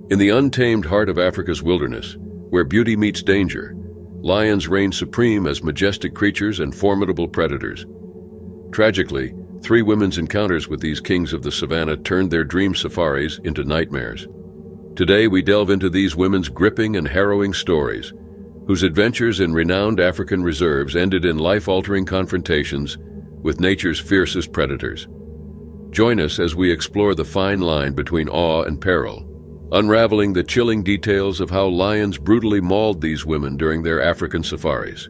In the untamed heart of Africa's wilderness, where beauty meets danger, lions reign supreme as majestic creatures and formidable predators. Tragically, 3 women's encounters with these kings of the savannah turned their dream safaris into nightmares. Today we delve into these women's gripping and harrowing stories, whose adventures in renowned African reserves ended in life-altering confrontations with nature's fiercest predators. Join us as we explore the fine line between awe and peril, unraveling the chilling details of how lions brutally mauled these women during their African safaris.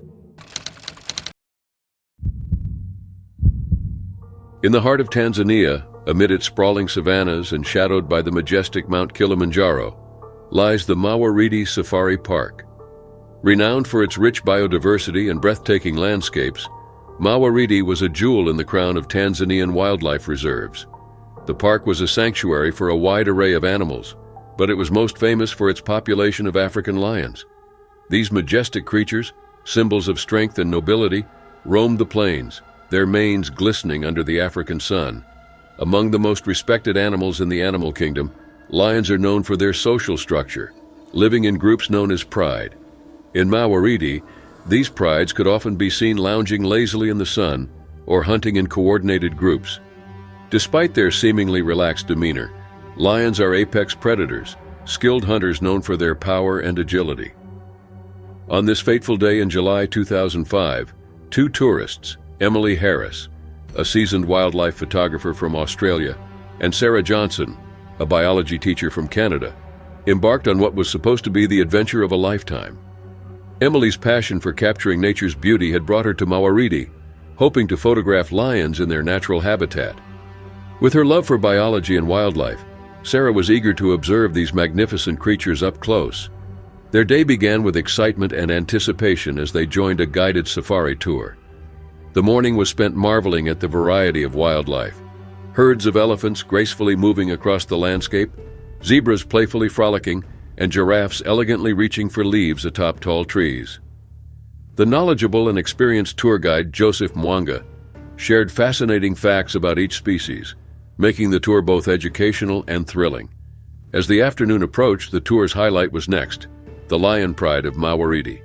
In the heart of Tanzania, amid its sprawling savannas and shadowed by the majestic Mount Kilimanjaro, lies the MAULED Safari Park. Renowned for its rich biodiversity and breathtaking landscapes, MAULED was a jewel in the crown of Tanzanian wildlife reserves. The park was a sanctuary for a wide array of animals, but it was most famous for its population of African lions. These majestic creatures, symbols of strength and nobility, roamed the plains, their manes glistening under the African sun. Among the most respected animals in the animal kingdom, lions are known for their social structure, living in groups known as pride. In MAULED, these prides could often be seen lounging lazily in the sun or hunting in coordinated groups. Despite their seemingly relaxed demeanor, lions are apex predators, skilled hunters known for their power and agility. On this fateful day in July 2005, 2 tourists, Emily Harris, a seasoned wildlife photographer from Australia, and Sarah Johnson, a biology teacher from Canada, embarked on what was supposed to be the adventure of a lifetime. Emily's passion for capturing nature's beauty had brought her to MAULED, hoping to photograph lions in their natural habitat. With her love for biology and wildlife, Sarah was eager to observe these magnificent creatures up close. Their day began with excitement and anticipation as they joined a guided safari tour. The morning was spent marveling at the variety of wildlife. Herds of elephants gracefully moving across the landscape, zebras playfully frolicking, and giraffes elegantly reaching for leaves atop tall trees. The knowledgeable and experienced tour guide Joseph Mwanga shared fascinating facts about each species, making the tour both educational and thrilling. As the afternoon approached, the tour's highlight was next, the lion pride of MAULED.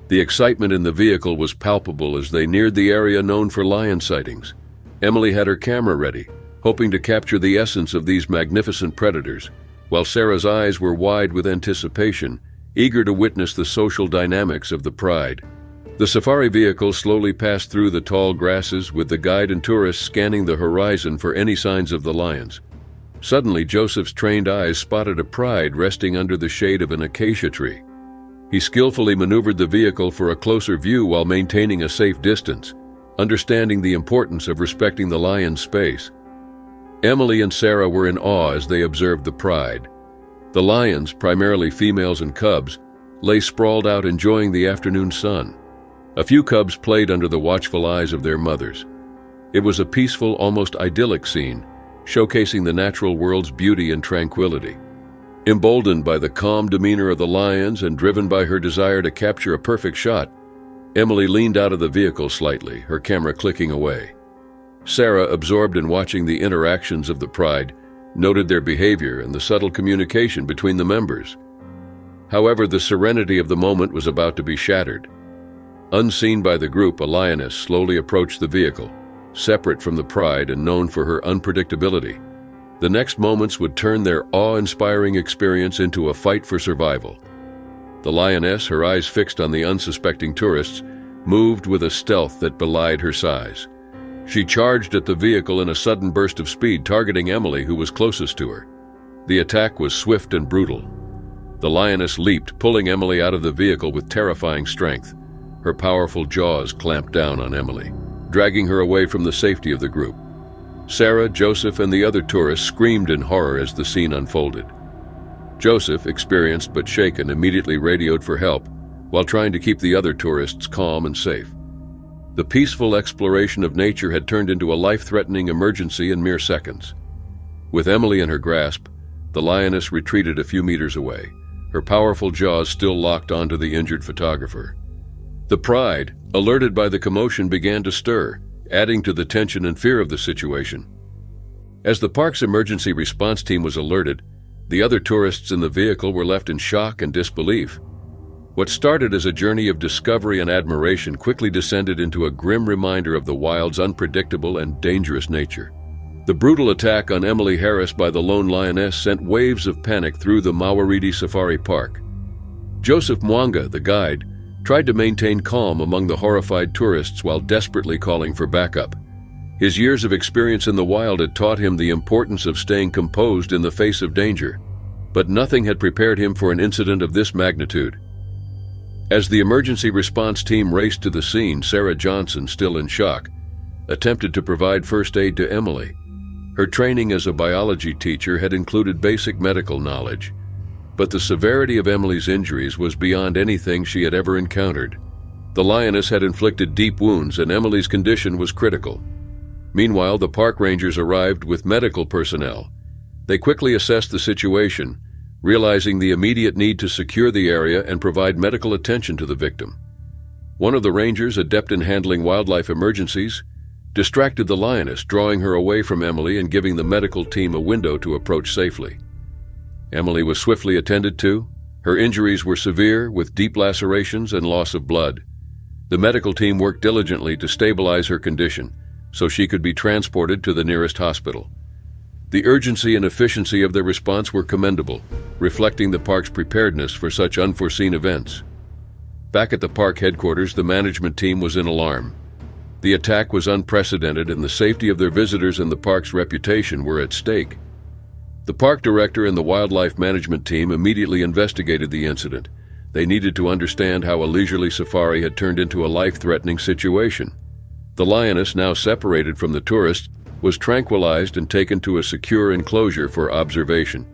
The excitement in the vehicle was palpable as they neared the area known for lion sightings. Emily had her camera ready, hoping to capture the essence of these magnificent predators, while Sarah's eyes were wide with anticipation, eager to witness the social dynamics of the pride. The safari vehicle slowly passed through the tall grasses, with the guide and tourists scanning the horizon for any signs of the lions. Suddenly, Joseph's trained eyes spotted a pride resting under the shade of an acacia tree. He skillfully maneuvered the vehicle for a closer view while maintaining a safe distance, understanding the importance of respecting the lion's space. Emily and Sarah were in awe as they observed the pride. The lions, primarily females and cubs, lay sprawled out enjoying the afternoon sun. A few cubs played under the watchful eyes of their mothers. It was a peaceful, almost idyllic scene, showcasing the natural world's beauty and tranquility. Emboldened by the calm demeanor of the lions and driven by her desire to capture a perfect shot, Emily leaned out of the vehicle slightly, her camera clicking away. Sarah, absorbed in watching the interactions of the pride, noted their behavior and the subtle communication between the members. However, the serenity of the moment was about to be shattered. Unseen by the group, a lioness slowly approached the vehicle, separate from the pride and known for her unpredictability. The next moments would turn their awe-inspiring experience into a fight for survival. The lioness, her eyes fixed on the unsuspecting tourists, moved with a stealth that belied her size. She charged at the vehicle in a sudden burst of speed, targeting Emily, who was closest to her. The attack was swift and brutal. The lioness leaped, pulling Emily out of the vehicle with terrifying strength. Her powerful jaws clamped down on Emily, dragging her away from the safety of the group. Sarah, Joseph, and the other tourists screamed in horror as the scene unfolded. Joseph, experienced but shaken, immediately radioed for help, while trying to keep the other tourists calm and safe. The peaceful exploration of nature had turned into a life-threatening emergency in mere seconds. With Emily in her grasp, the lioness retreated a few meters away, her powerful jaws still locked onto the injured photographer. The pride, alerted by the commotion, began to stir, adding to the tension and fear of the situation. As the park's emergency response team was alerted, The other tourists in the vehicle were left in shock and disbelief. What started as a journey of discovery and admiration quickly descended into a grim reminder of the wild's unpredictable and dangerous nature. The brutal attack on Emily Harris by the lone lioness sent waves of panic through the Mawaridi Safari Park. Joseph Mwanga, the guide, tried to maintain calm among the horrified tourists while desperately calling for backup. His years of experience in the wild had taught him the importance of staying composed in the face of danger, but nothing had prepared him for an incident of this magnitude. As the emergency response team raced to the scene, Sarah Johnson, still in shock, attempted to provide first aid to Emily. Her training as a biology teacher had included basic medical knowledge, but the severity of Emily's injuries was beyond anything she had ever encountered. The lioness had inflicted deep wounds, and Emily's condition was critical. Meanwhile, the park rangers arrived with medical personnel. They quickly assessed the situation, realizing the immediate need to secure the area and provide medical attention to the victim. One of the rangers, adept in handling wildlife emergencies, distracted the lioness, drawing her away from Emily and giving the medical team a window to approach safely. Emily was swiftly attended to. Her injuries were severe, with deep lacerations and loss of blood. The medical team worked diligently to stabilize her condition so she could be transported to the nearest hospital. The urgency and efficiency of their response were commendable, reflecting the park's preparedness for such unforeseen events. Back at the park headquarters, the management team was in alarm. The attack was unprecedented, and the safety of their visitors and the park's reputation were at stake. The park director and the wildlife management team immediately investigated the incident. They needed to understand how a leisurely safari had turned into a life-threatening situation. The lioness, now separated from the tourists, was tranquilized and taken to a secure enclosure for observation.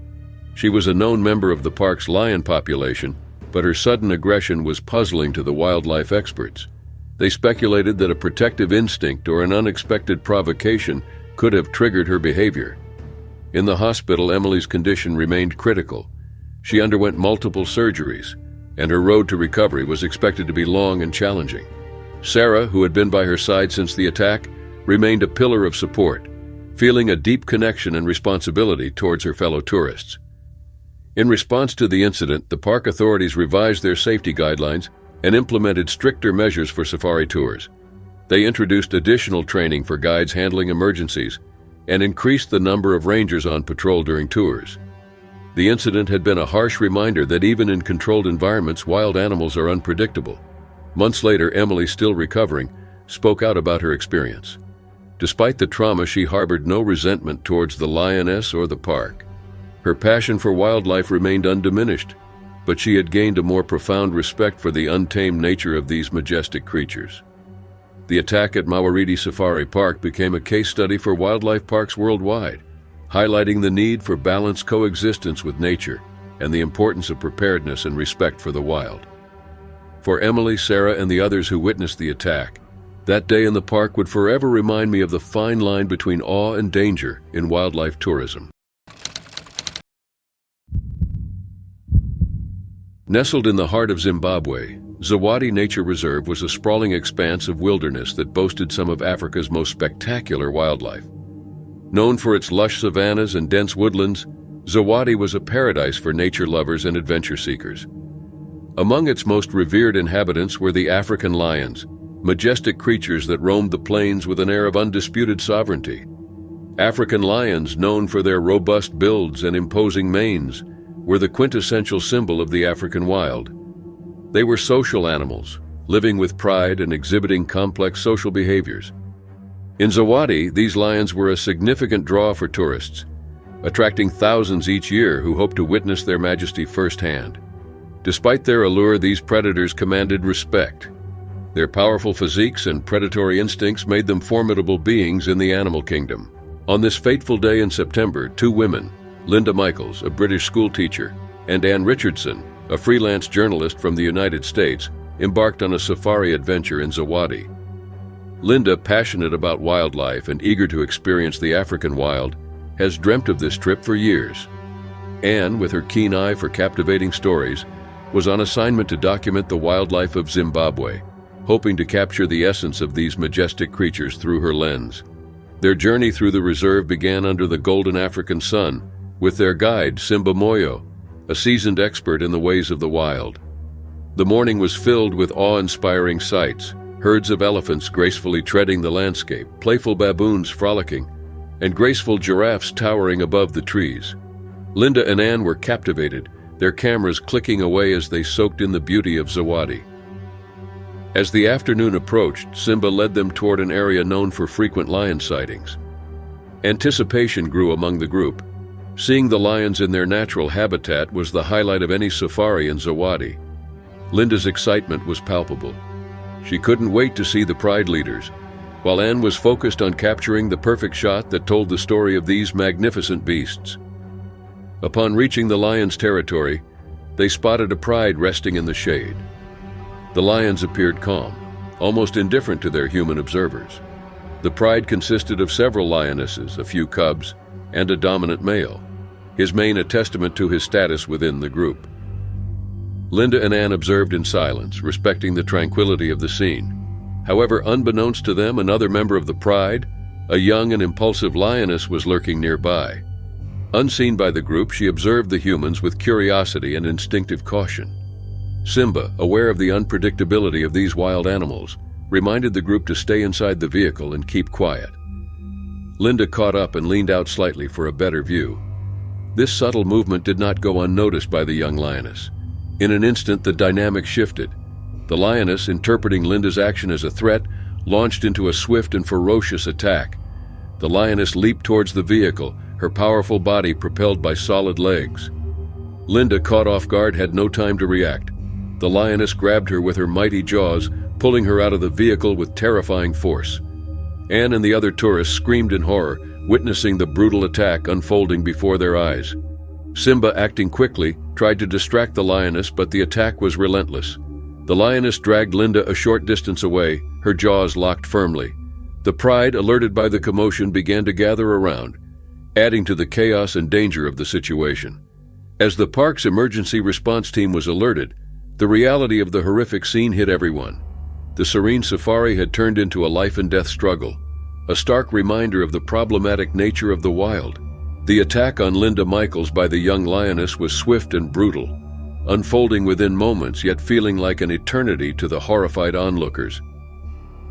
She was a known member of the park's lion population, but her sudden aggression was puzzling to the wildlife experts. They speculated that a protective instinct or an unexpected provocation could have triggered her behavior. In the hospital, Emily's condition remained critical. She underwent multiple surgeries, and her road to recovery was expected to be long and challenging. Sarah, who had been by her side since the attack, remained a pillar of support, feeling a deep connection and responsibility towards her fellow tourists. In response to the incident, the park authorities revised their safety guidelines and implemented stricter measures for safari tours. They introduced additional training for guides handling emergencies and increased the number of rangers on patrol during tours. The incident had been a harsh reminder that even in controlled environments, wild animals are unpredictable. Months later, Emily, still recovering, spoke out about her experience. Despite the trauma, she harbored no resentment towards the lioness or the park. Her passion for wildlife remained undiminished, but she had gained a more profound respect for the untamed nature of these majestic creatures. The attack at Mawaridi Safari Park became a case study for wildlife parks worldwide, highlighting the need for balanced coexistence with nature and the importance of preparedness and respect for the wild. For Emily, Sarah, and the others who witnessed the attack, that day in the park would forever remind me of the fine line between awe and danger in wildlife tourism. Nestled in the heart of Zimbabwe, Zawadi Nature Reserve was a sprawling expanse of wilderness that boasted some of Africa's most spectacular wildlife. Known for its lush savannas and dense woodlands, Zawadi was a paradise for nature lovers and adventure seekers. Among its most revered inhabitants were the African lions, majestic creatures that roamed the plains with an air of undisputed sovereignty. African lions, known for their robust builds and imposing manes, were the quintessential symbol of the African wild. They were social animals, living with pride and exhibiting complex social behaviors. In Zawadi, these lions were a significant draw for tourists, attracting thousands each year who hoped to witness their majesty firsthand. Despite their allure, these predators commanded respect. Their powerful physiques and predatory instincts made them formidable beings in the animal kingdom. On this fateful day in September, two women, Linda Michaels, a British schoolteacher, and Anne Richardson, a freelance journalist from the United States, embarked on a safari adventure in Zawadi. Linda, passionate about wildlife and eager to experience the African wild, has dreamt of this trip for years. Anne, with her keen eye for captivating stories, was on assignment to document the wildlife of Zimbabwe, hoping to capture the essence of these majestic creatures through her lens. Their journey through the reserve began under the golden African sun, with their guide, Simba Moyo, a seasoned expert in the ways of the wild. The morning was filled with awe-inspiring sights, herds of elephants gracefully treading the landscape, playful baboons frolicking, and graceful giraffes towering above the trees. Linda and Anne were captivated, their cameras clicking away as they soaked in the beauty of Zawadi. As the afternoon approached, Simba led them toward an area known for frequent lion sightings. Anticipation grew among the group. Seeing the lions in their natural habitat was the highlight of any safari in Zawadi. Linda's excitement was palpable. She couldn't wait to see the pride leaders, while Anne was focused on capturing the perfect shot that told the story of these magnificent beasts. Upon reaching the lions' territory, they spotted a pride resting in the shade. The lions appeared calm, almost indifferent to their human observers. The pride consisted of several lionesses, a few cubs, and a dominant male, his mane a testament to his status within the group. Linda and Anne observed in silence, respecting the tranquility of the scene. However, unbeknownst to them, another member of the pride, a young and impulsive lioness, was lurking nearby. Unseen by the group, she observed the humans with curiosity and instinctive caution. Simba, aware of the unpredictability of these wild animals, reminded the group to stay inside the vehicle and keep quiet. Linda caught up and leaned out slightly for a better view. This subtle movement did not go unnoticed by the young lioness. In an instant, the dynamic shifted. The lioness, interpreting Linda's action as a threat, launched into a swift and ferocious attack. The lioness leaped towards the vehicle, her powerful body propelled by solid legs. Linda, caught off guard, had no time to react. The lioness grabbed her with her mighty jaws, pulling her out of the vehicle with terrifying force. Anne and the other tourists screamed in horror, witnessing the brutal attack unfolding before their eyes. Simba, acting quickly, tried to distract the lioness, but the attack was relentless. The lioness dragged Linda a short distance away, her jaws locked firmly. The pride, alerted by the commotion, began to gather around, adding to the chaos and danger of the situation. As the park's emergency response team was alerted, the reality of the horrific scene hit everyone. The serene safari had turned into a life-and-death struggle, a stark reminder of the problematic nature of the wild. The attack on Linda Michaels by the young lioness was swift and brutal, unfolding within moments, yet feeling like an eternity to the horrified onlookers.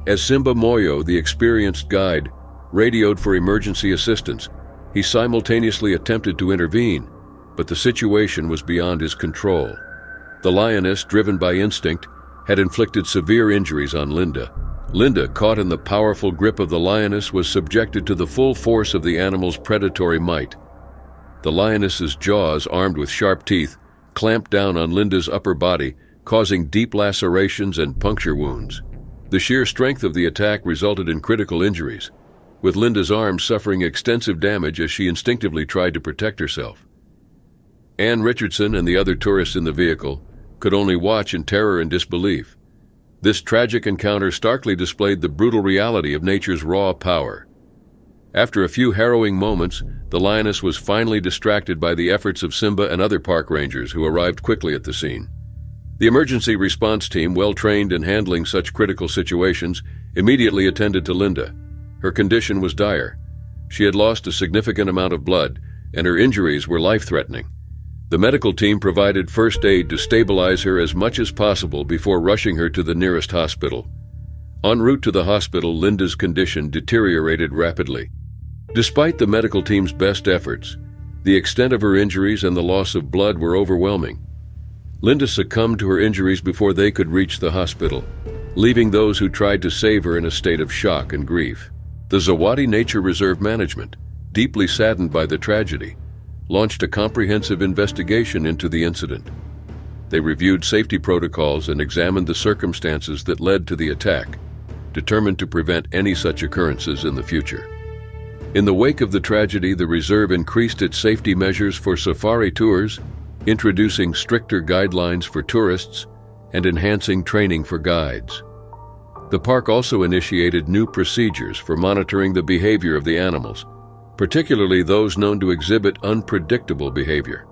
As Simba Moyo, the experienced guide, radioed for emergency assistance, he simultaneously attempted to intervene, but the situation was beyond his control. The lioness, driven by instinct, had inflicted severe injuries on Linda. Linda, caught in the powerful grip of the lioness, was subjected to the full force of the animal's predatory might. The lioness's jaws, armed with sharp teeth, clamped down on Linda's upper body, causing deep lacerations and puncture wounds. The sheer strength of the attack resulted in critical injuries, with Linda's arms suffering extensive damage as she instinctively tried to protect herself. Anne Richardson and the other tourists in the vehicle could only watch in terror and disbelief. This tragic encounter starkly displayed the brutal reality of nature's raw power. After a few harrowing moments, the lioness was finally distracted by the efforts of Simba and other park rangers who arrived quickly at the scene. The emergency response team, well trained in handling such critical situations, immediately attended to Linda. Her condition was dire. She had lost a significant amount of blood, and her injuries were life-threatening. The medical team provided first aid to stabilize her as much as possible before rushing her to the nearest hospital. En route to the hospital, Linda's condition deteriorated rapidly. Despite the medical team's best efforts, the extent of her injuries and the loss of blood were overwhelming. Linda succumbed to her injuries before they could reach the hospital, leaving those who tried to save her in a state of shock and grief. The Zawadi Nature Reserve Management, deeply saddened by the tragedy, launched a comprehensive investigation into the incident. They reviewed safety protocols and examined the circumstances that led to the attack, determined to prevent any such occurrences in the future. In the wake of the tragedy, the reserve increased its safety measures for safari tours, introducing stricter guidelines for tourists and enhancing training for guides. The park also initiated new procedures for monitoring the behavior of the animals, particularly those known to exhibit unpredictable behavior.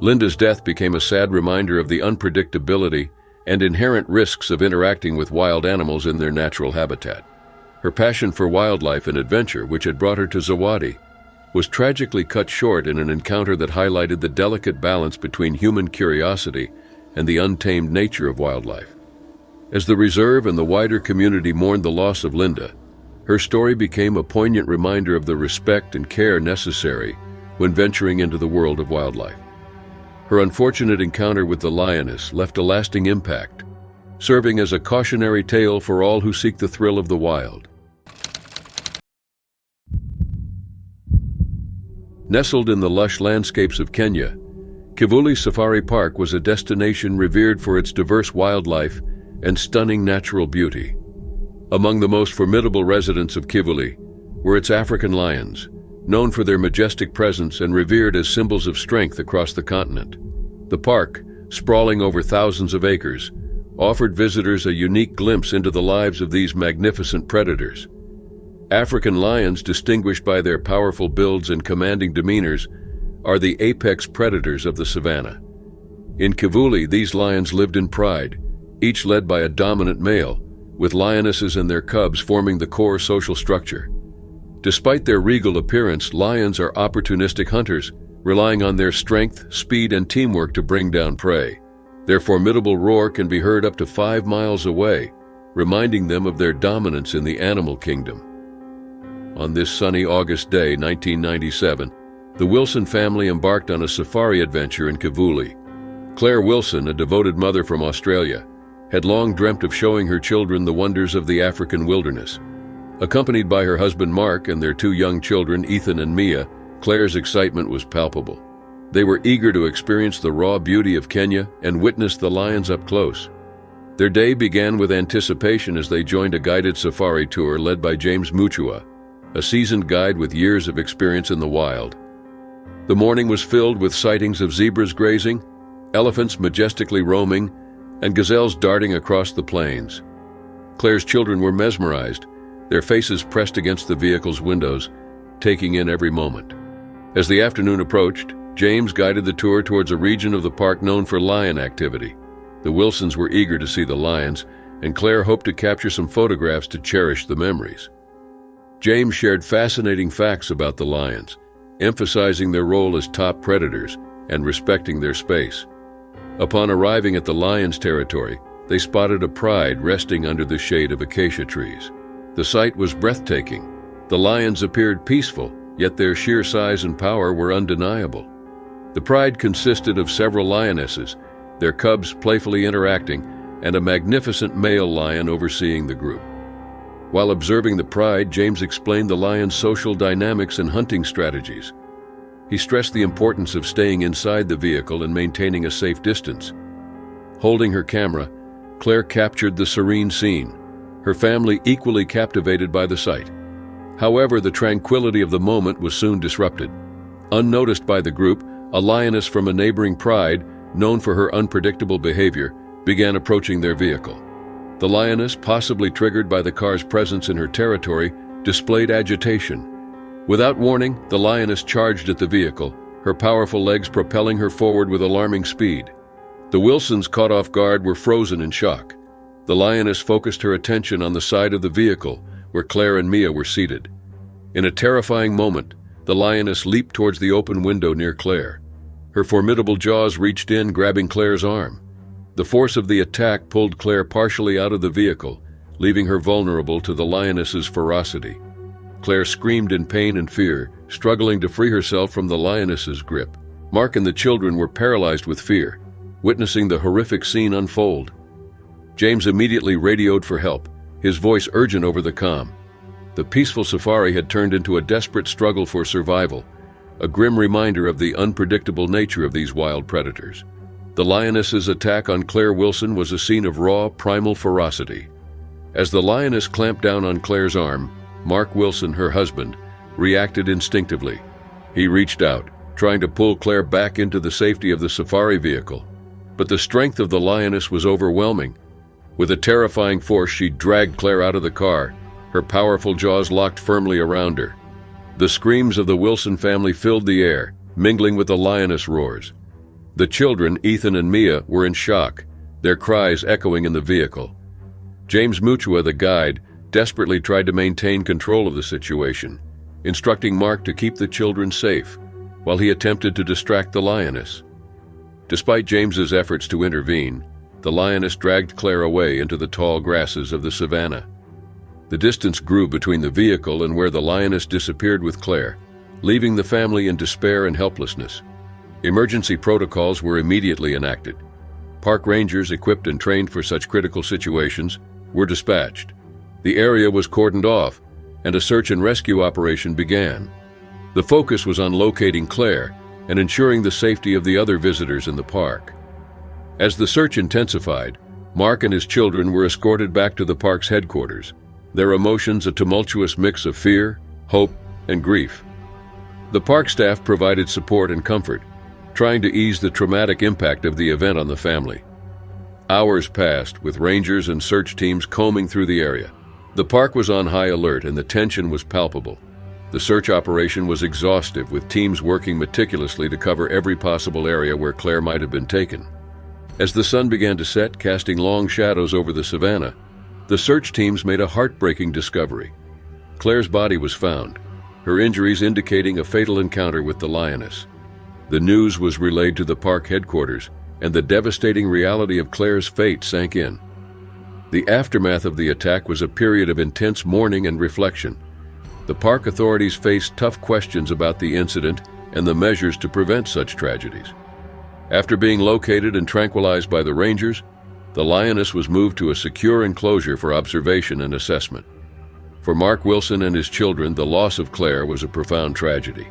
Linda's death became a sad reminder of the unpredictability and inherent risks of interacting with wild animals in their natural habitat. Her passion for wildlife and adventure, which had brought her to Zawadi, was tragically cut short in an encounter that highlighted the delicate balance between human curiosity and the untamed nature of wildlife. As the reserve and the wider community mourned the loss of Linda, her story became a poignant reminder of the respect and care necessary when venturing into the world of wildlife. Her unfortunate encounter with the lioness left a lasting impact, serving as a cautionary tale for all who seek the thrill of the wild. Nestled in the lush landscapes of Kenya, Kivuli Safari Park was a destination revered for its diverse wildlife and stunning natural beauty. Among the most formidable residents of Kivuli were its African lions, known for their majestic presence and revered as symbols of strength across the continent. The park, sprawling over thousands of acres, offered visitors a unique glimpse into the lives of these magnificent predators. African lions, distinguished by their powerful builds and commanding demeanors, are the apex predators of the savanna. In Kivuli, these lions lived in pride, each led by a dominant male, with lionesses and their cubs forming the core social structure. Despite their regal appearance, lions are opportunistic hunters, relying on their strength, speed, and teamwork to bring down prey. Their formidable roar can be heard up to 5 miles away, reminding them of their dominance in the animal kingdom. On this sunny August day, 1997, the Wilson family embarked on a safari adventure in Kivuli. Claire Wilson, a devoted mother from Australia, had long dreamt of showing her children the wonders of the African wilderness. Accompanied by her husband Mark and their 2 young children, Ethan and Mia, Claire's excitement was palpable. They were eager to experience the raw beauty of Kenya and witness the lions up close. Their day began with anticipation as they joined a guided safari tour led by James Mutua, a seasoned guide with years of experience in the wild. The morning was filled with sightings of zebras grazing, elephants majestically roaming, and gazelles darting across the plains. Claire's children were mesmerized, their faces pressed against the vehicle's windows, taking in every moment. As the afternoon approached, James guided the tour towards a region of the park known for lion activity. The Wilsons were eager to see the lions, and Claire hoped to capture some photographs to cherish the memories. James shared fascinating facts about the lions, emphasizing their role as top predators and respecting their space. Upon arriving at the lions' territory, they spotted a pride resting under the shade of acacia trees. The sight was breathtaking. The lions appeared peaceful, yet their sheer size and power were undeniable. The pride consisted of several lionesses, their cubs playfully interacting, and a magnificent male lion overseeing the group. While observing the pride, James explained the lion's social dynamics and hunting strategies. He stressed the importance of staying inside the vehicle and maintaining a safe distance. Holding her camera, Claire captured the serene scene, her family equally captivated by the sight. However, the tranquility of the moment was soon disrupted. Unnoticed by the group, a lioness from a neighboring pride, known for her unpredictable behavior, began approaching their vehicle. The lioness, possibly triggered by the car's presence in her territory, displayed agitation. Without warning, the lioness charged at the vehicle, her powerful legs propelling her forward with alarming speed. The Wilsons, caught off guard, were frozen in shock. The lioness focused her attention on the side of the vehicle, where Claire and Mia were seated. In a terrifying moment, the lioness leaped towards the open window near Claire. Her formidable jaws reached in, grabbing Claire's arm. The force of the attack pulled Claire partially out of the vehicle, leaving her vulnerable to the lioness's ferocity. Claire screamed in pain and fear, struggling to free herself from the lioness's grip. Mark and the children were paralyzed with fear, witnessing the horrific scene unfold. James immediately radioed for help, his voice urgent over the comm. The peaceful safari had turned into a desperate struggle for survival, a grim reminder of the unpredictable nature of these wild predators. The lioness's attack on Claire Wilson was a scene of raw, primal ferocity. As the lioness clamped down on Claire's arm, Mark Wilson, her husband, reacted instinctively. He reached out, trying to pull Claire back into the safety of the safari vehicle. But the strength of the lioness was overwhelming. With a terrifying force, she dragged Claire out of the car, her powerful jaws locked firmly around her. The screams of the Wilson family filled the air, mingling with the lioness roars. The children, Ethan and Mia, were in shock, their cries echoing in the vehicle. James Mutua, the guide, desperately tried to maintain control of the situation. instructing Mark to keep the children safe while he attempted to distract the lioness. Despite James's efforts to intervene, the lioness dragged Claire away into the tall grasses of the savannah. The distance grew between the vehicle and where the lioness disappeared with Claire, leaving the family in despair and helplessness. Emergency protocols were immediately enacted. Park rangers equipped and trained for such critical situations were dispatched. The area was cordoned off, and a search and rescue operation began. The focus was on locating Claire and ensuring the safety of the other visitors in the park. As the search intensified, Mark and his children were escorted back to the park's headquarters, their emotions a tumultuous mix of fear, hope, and grief. The park staff provided support and comfort, trying to ease the traumatic impact of the event on the family. Hours passed, with rangers and search teams combing through the area. The park was on high alert and the tension was palpable. The search operation was exhaustive, with teams working meticulously to cover every possible area where Claire might have been taken. As the sun began to set, casting long shadows over the savannah, the search teams made a heartbreaking discovery. Claire's body was found, her injuries indicating a fatal encounter with the lioness. The news was relayed to the park headquarters, and the devastating reality of Claire's fate sank in. The aftermath of the attack was a period of intense mourning and reflection. The park authorities faced tough questions about the incident and the measures to prevent such tragedies. After being located and tranquilized by the rangers, the lioness was moved to a secure enclosure for observation and assessment. For Mark Wilson and his children, the loss of Claire was a profound tragedy.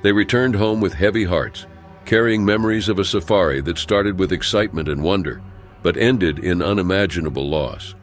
They returned home with heavy hearts, carrying memories of a safari that started with excitement and wonder, but ended in unimaginable loss.